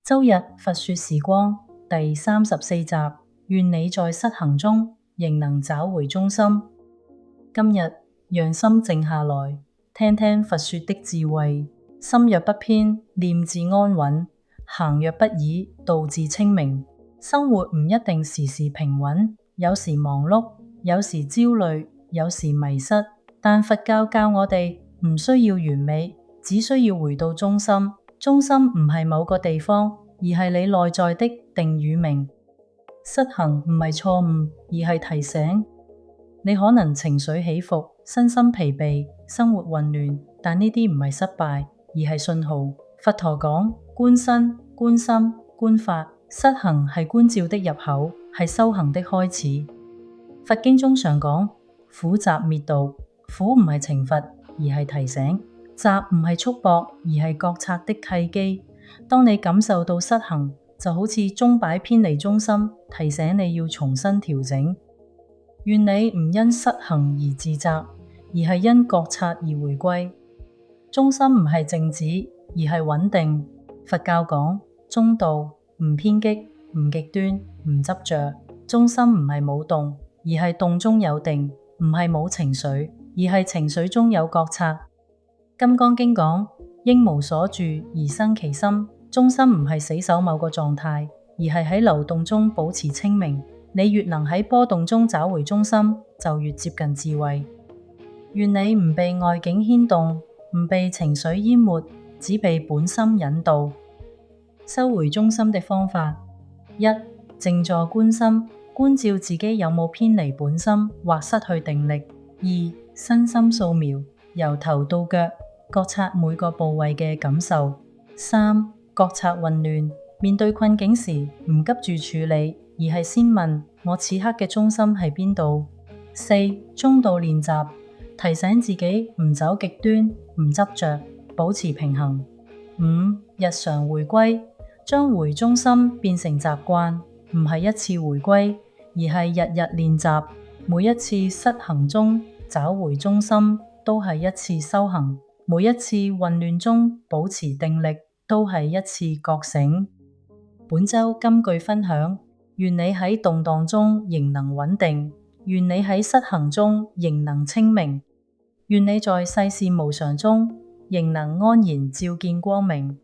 周日佛說時光第34集，願你在失衡中仍能找回中心。今日讓心靜下來，聽聽佛說的智慧。心若不偏，念自安穩；行若不倚，道自清明。生活唔一定時時平穩，有時忙碌，有時焦慮，有時迷失。但佛教教我哋唔需要完美，只需要回到中心。中心唔係某個地方，而係你內在的定與明。失衡唔係錯誤，而係提醒。你可能情緒起伏，身心疲憊，生活混亂，但呢啲唔係失敗，而係信號。佛陀講觀身、觀心、觀法，失衡係觀照的入口，係修行的開始。佛經中常講苦集滅道，苦唔係懲罰，而係提醒。集唔係束縛，而係覺察的契機。當你感受到失衡，就好似鐘擺偏離中心，提醒你要重新調整。願你唔因失衡而自責，而係因覺察而回歸。中心唔係靜止，而係穩定。佛教講中道，唔偏激，唔極端，唔執着。中心唔係冇動，而係動中有定；唔係冇情緒，而係情緒中有覺察。金剛經講應無所住而生其心，中心唔係死守某個狀態，而係喺流動中保持清明。你越能喺波動中找回中心，就越接近智慧。願你唔被外境牽動，唔被情緒淹沒，只被本心引導。收回中心的方法：一、靜坐觀心，觀照自己有冇偏離本心或失去定力；二、身心掃描，由頭到腳覺察每個部位嘅感受；三、覺察混亂，面對困境時唔急住處理，而係先問我此刻嘅中心喺邊度。四、中道練習，提醒自己唔走極端，唔執着，保持平衡。五、日常回歸，將回中心變成習慣，唔係一次回歸，而係日日練習。每一次失衡中找回中心，都係一次修行；每一次混亂中保持定力，都係一次覺醒。本周金句分享：願你喺動盪中仍能穩定，願你喺失衡中仍能清明，願你在世事無常中仍能安然照見光明。